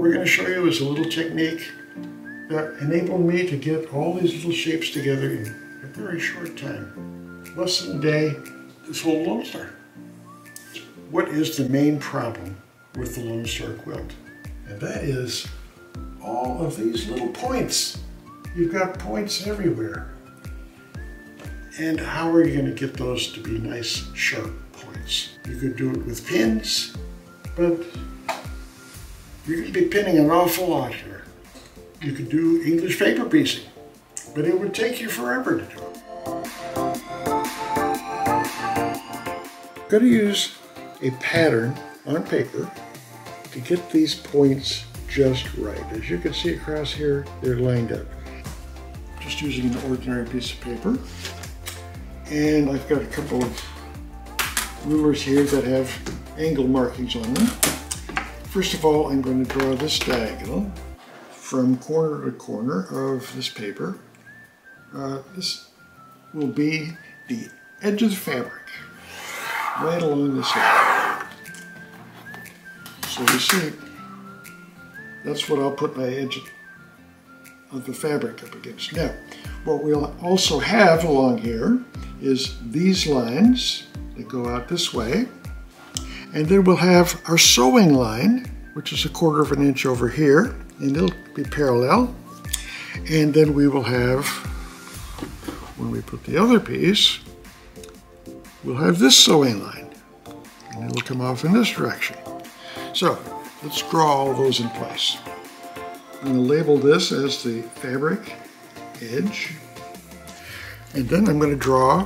we're going to show you is a little technique that enabled me to get all these little shapes together in a very short time. Less than a day, this whole Lone Star. What is the main problem with the Lone Star quilt? And that is all of these little points. You've got points everywhere. And how are you going to get those to be nice, sharp points? You could do it with pins, but you're going to be pinning an awful lot here. You could do English paper piecing, but it would take you forever to do it. I'm going to use a pattern on paper to get these points just right. As you can see across here, they're lined up. Just using an ordinary piece of paper. And I've got a couple of rulers here that have angle markings on them. First of all, I'm going to draw this diagonal from corner to corner of this paper. This will be the edge of the fabric, right along this line. So you see, that's what I'll put my edge of the fabric up against. Now, what we'll also have along here is these lines that go out this way, and then we'll have our sewing line, which is 1/4 of an inch over here, and it'll be parallel. And then we will have, when we put the other piece, we'll have this sewing line, and it'll come off in this direction. So let's draw all those in place. I'm going to label this as the fabric edge, and then I'm going to draw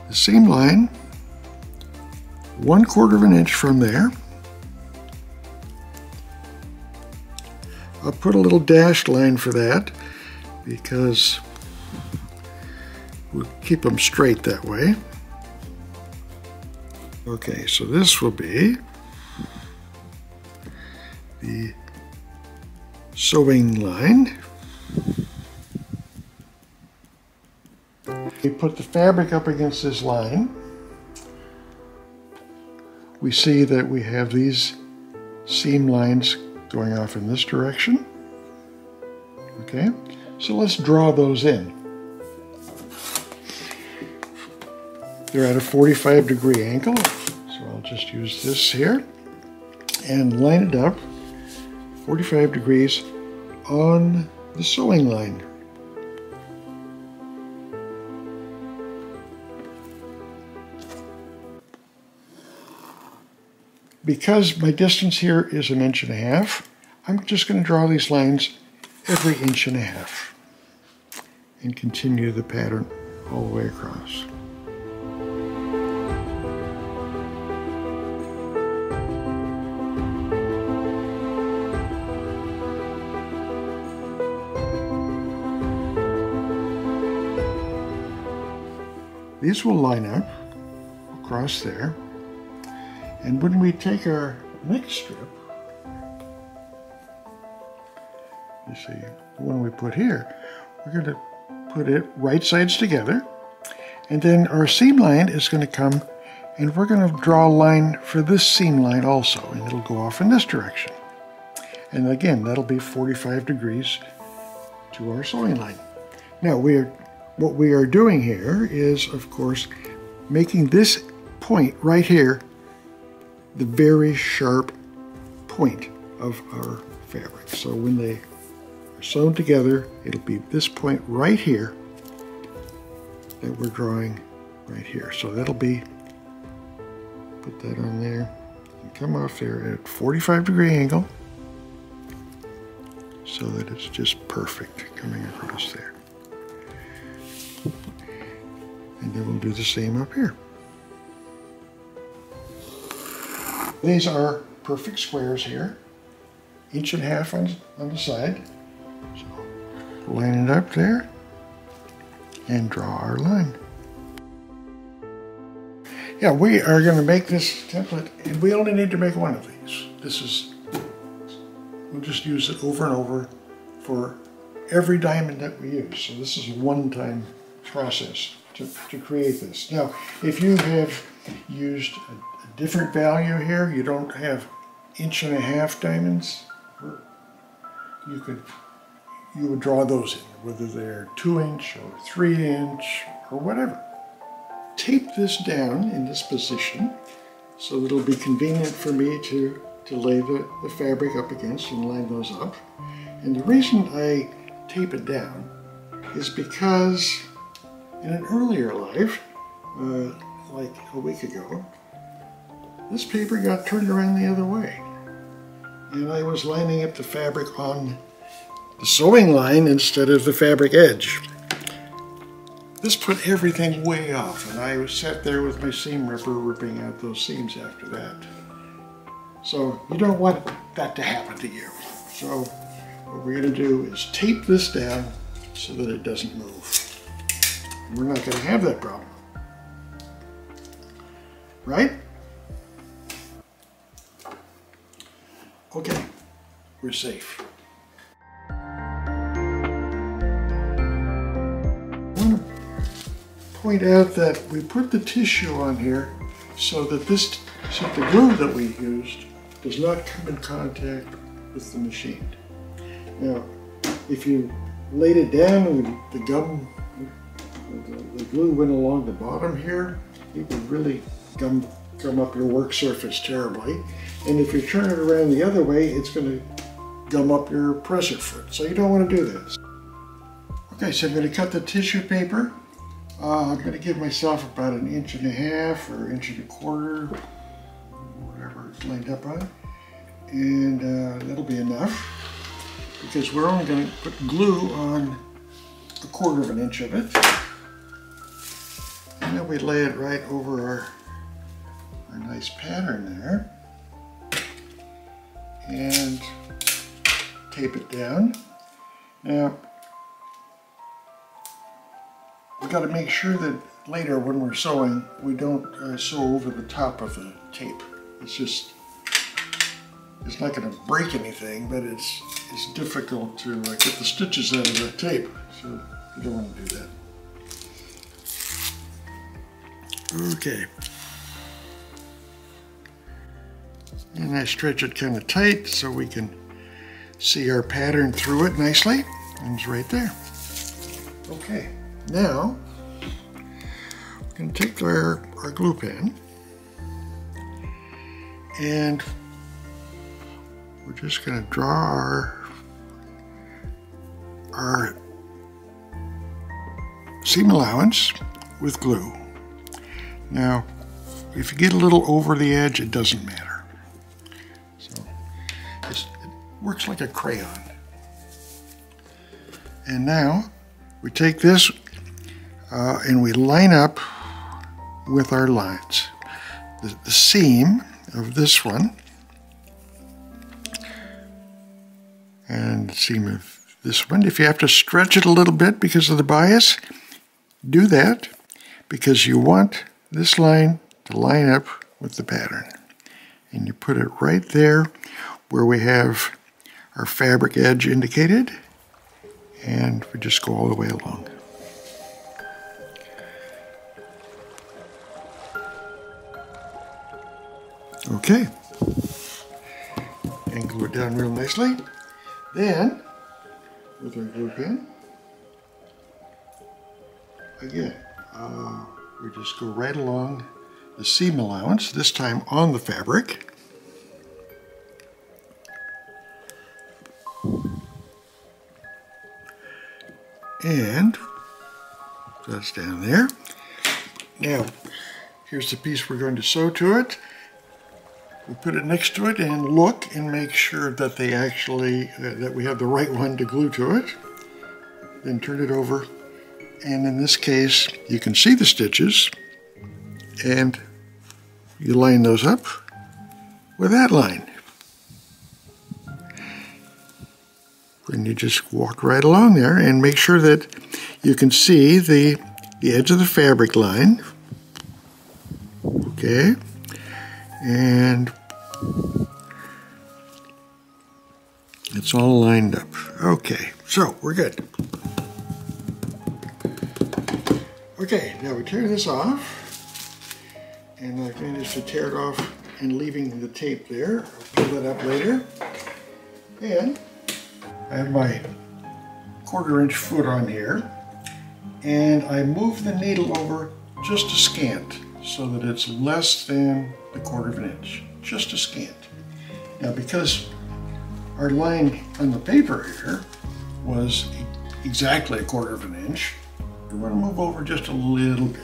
the seam line 1/4 of an inch from there. I'll put a little dashed line for that because we'll keep them straight that way. Okay, so this will be the sewing line. We put the fabric up against this line. We see that we have these seam lines going off in this direction. Okay, so let's draw those in. They're at a 45-degree angle, so I'll just use this here and line it up 45 degrees on the sewing line. Because my distance here is 1.5 inches, I'm just going to draw these lines every 1.5 inches and continue the pattern all the way across. These will line up across there. And when we take our next strip, you see, the one we put here, we're going to put it right sides together. And then our seam line is going to come, and we're going to draw a line for this seam line also, and it'll go off in this direction. And again, that'll be 45 degrees to our sewing line. Now, what we are doing here is, of course, making this point right here the very sharp point of our fabric. So when they are sewn together, it'll be this point right here that we're drawing right here. So that'll be, put that on there, and come off there at a 45-degree angle so that it's just perfect coming across there. And then we'll do the same up here. These are perfect squares here, 1.5 inches on the side. So line it up there and draw our line. Yeah, we are going to make this template, and we only need to make one of these. We'll just use it over and over for every diamond that we use. So this is a one-time process to create this. Now, if you have used a different value here. You don't have 1.5-inch diamonds. You would draw those in, whether they're 2-inch or 3-inch or whatever. Tape this down in this position so that it'll be convenient for me to lay the fabric up against and line those up. And the reason I tape it down is because in an earlier life, like a week ago, this paper got turned around the other way. And I was lining up the fabric on the sewing line instead of the fabric edge. This put everything way off, and I was sat there with my seam ripper ripping out those seams after that. So you don't want that to happen to you. So what we're going to do is tape this down so that it doesn't move. We're not going to have that problem. Right? Okay, we're safe. Point out that we put the tissue on here so that the glue that we used does not come in contact with the machine. Now, if you laid it down and the glue went along the bottom here, it would really gum up your work surface terribly. And if you turn it around the other way, it's going to gum up your presser foot. So you don't want to do this. Okay, so I'm going to cut the tissue paper. I'm going to give myself about 1.5 inches or 1.25 inches, whatever it's lined up on. And that'll be enough, because we're only going to put glue on 1/4 inch of it. And then we lay it right over our nice pattern there. And tape it down. Now, we've got to make sure that later when we're sewing, we don't sew over the top of the tape. It's not going to break anything, but it's difficult to get the stitches out of the tape, so you don't want to do that. Okay. And I stretch it kind of tight so we can see our pattern through it nicely, and it's right there. Okay. Now, we're going to take our glue pen, and we're just going to draw our seam allowance with glue. Now, if you get a little over the edge, it doesn't matter. So, it works like a crayon. And now, we take this and we line up with our lines. The seam of this one and the seam of this one. If you have to stretch it a little bit because of the bias, do that, because you want this line to line up with the pattern. And you put it right there where we have our fabric edge indicated, and we just go all the way along. Okay, and glue it down real nicely. Then, with our glue pen, again, we just go right along the seam allowance, this time on the fabric. And that's down there. Now, here's the piece we're going to sew to it. We put it next to it and look and make sure that they actually, that we have the right one to glue to it. Then turn it over, and in this case, you can see the stitches, and you line those up with that line. And you just walk right along there and make sure that you can see the edge of the fabric line. Okay. And it's all lined up. Okay, so we're good. Okay, now we tear this off. and I've managed to tear it off and leaving the tape there. I'll pull that up later. And I have my 1/4 inch foot on here, and I move the needle over just a scant so that it's less than the 1/4 inch, just a scant. Now, because our line on the paper here was exactly a 1/4 inch, we want to move over just a little bit.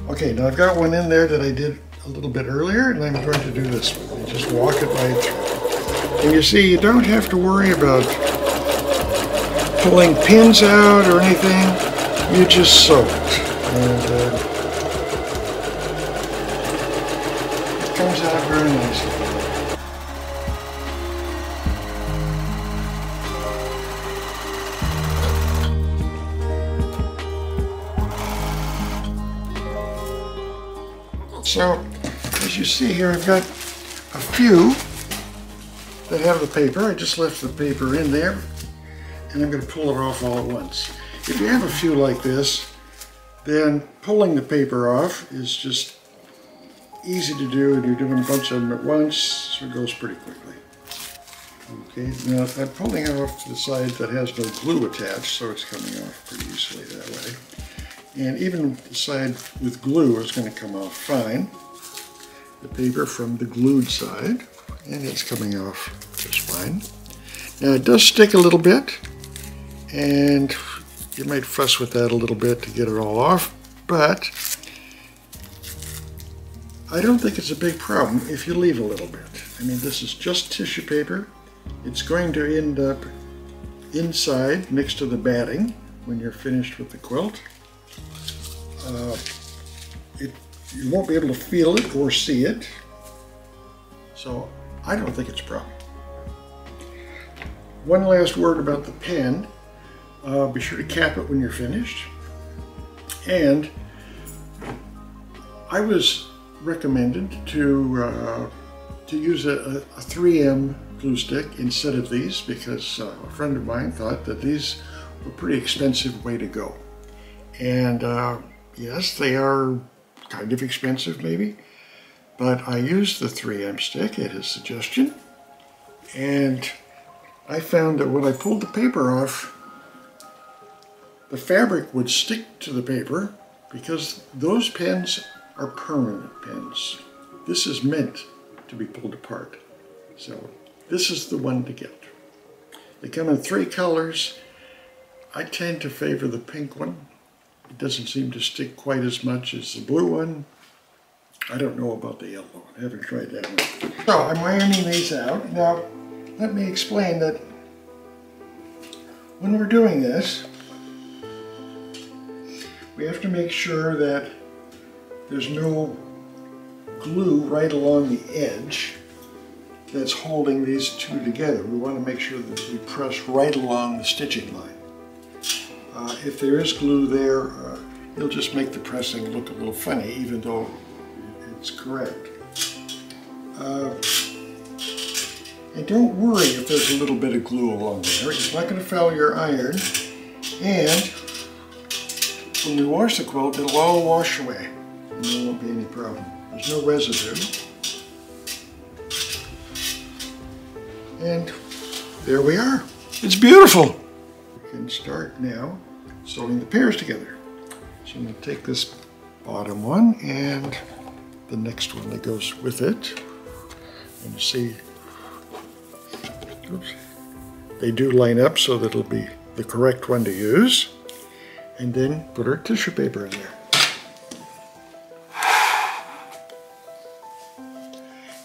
Okay, now I've got one in there that I did a little bit earlier, and I'm going to do this one. I just walk it right through. And you see, you don't have to worry about pulling pins out or anything. You just sew it. And it comes out very nicely. So, as you see here, I've got a few that have the paper. I just left the paper in there, and I'm going to pull it off all at once. If you have a few like this, then pulling the paper off is just easy to do, and you're doing a bunch of them at once, so it goes pretty quickly. Okay, now I'm pulling off the side that has no glue attached, so it's coming off pretty easily that way. And even the side with glue is going to come off fine. The paper from the glued side, and it's coming off just fine. Now it does stick a little bit, and you might fuss with that a little bit to get it all off, but I don't think it's a big problem if you leave a little bit. I mean, this is just tissue paper. It's going to end up inside next to the batting when you're finished with the quilt. You won't be able to feel it or see it, so I don't think it's a problem. One last word about the pen. Be sure to cap it when you're finished. And I was recommended to use a 3M glue stick instead of these because a friend of mine thought that these were a pretty expensive way to go. And yes, they are kind of expensive maybe, but I used the 3M stick at his suggestion, and I found that when I pulled the paper off, the fabric would stick to the paper because those pens are permanent pens. This is meant to be pulled apart. So this is the one to get. They come in 3 colors. I tend to favor the pink one. It doesn't seem to stick quite as much as the blue one. I don't know about the yellow one. I haven't tried that one. So I'm ironing these out. Now, let me explain that when we're doing this, we have to make sure that there's no glue right along the edge that's holding these two together. We want to make sure that we press right along the stitching line. If there is glue there, it'll just make the pressing look a little funny, even though it's correct. And don't worry if there's a little bit of glue along there. It's not going to foul your iron. And when we wash the quilt, it'll all wash away, and there won't be any problem. There's no residue. And there we are. It's beautiful. We can start now sewing the pairs together. So I'm going to take this bottom one and the next one that goes with it. And you see, oops, they do line up so that it'll be the correct one to use. And then put our tissue paper in there.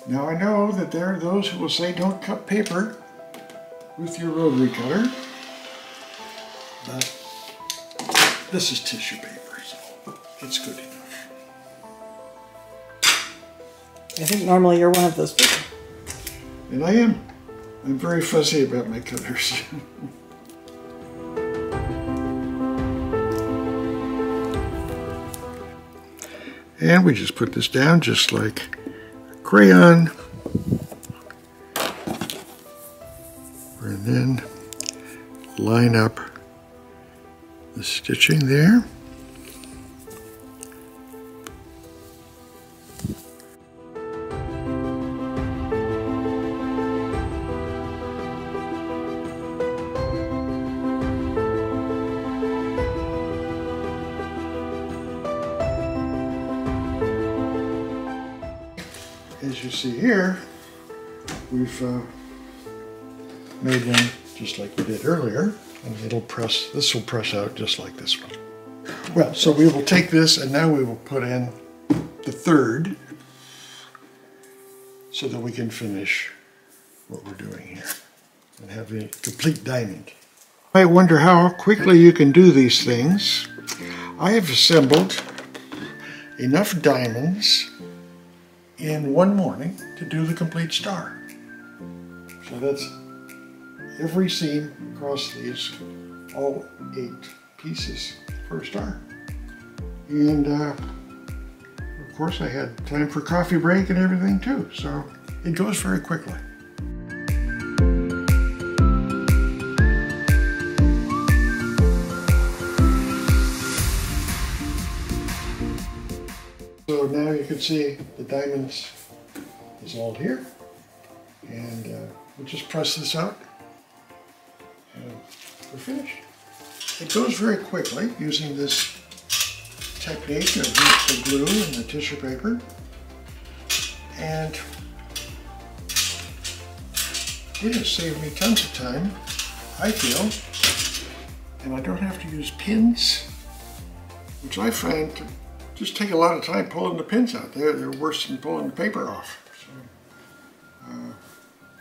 Now I know that there are those who will say don't cut paper with your rotary cutter, but this is tissue paper, so it's good enough. I think normally you're one of those people. And I am. I'm very fussy about my cutters. And we just put this down just like a crayon. And then line up the stitching there. as you see here, we've made one just like we did earlier, and this will press out just like this one. Well, so we will take this and now we will put in the third so that we can finish what we're doing here and have a complete diamond. You might wonder how quickly you can do these things. I have assembled enough diamonds in one morning to do the complete star. So that's every seam across these, all 8 pieces for a star. And of course I had time for coffee break and everything too, so it goes very quickly. So now you can see the diamonds is all here, and we'll just press this out and we're finished. It goes very quickly using this technique of the glue and the tissue paper, and it has saved me tons of time, I feel, and I don't have to use pins, which I find to just take a lot of time pulling the pins out. They're worse than pulling the paper off. So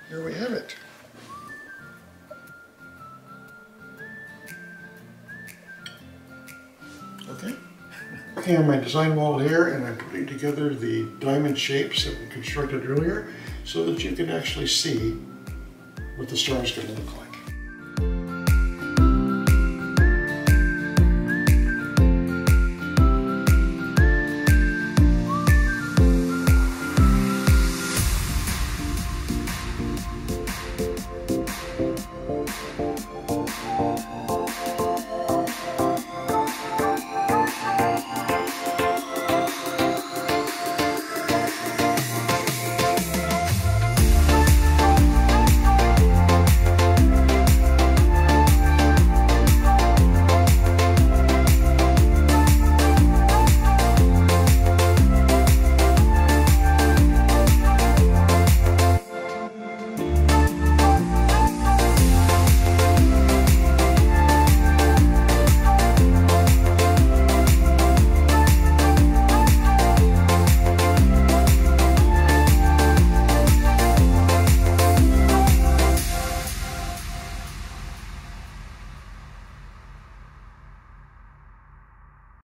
here we have it. Okay. Working on my design wall here, and I'm putting together the diamond shapes that we constructed earlier so that you can actually see what the star is going to look like.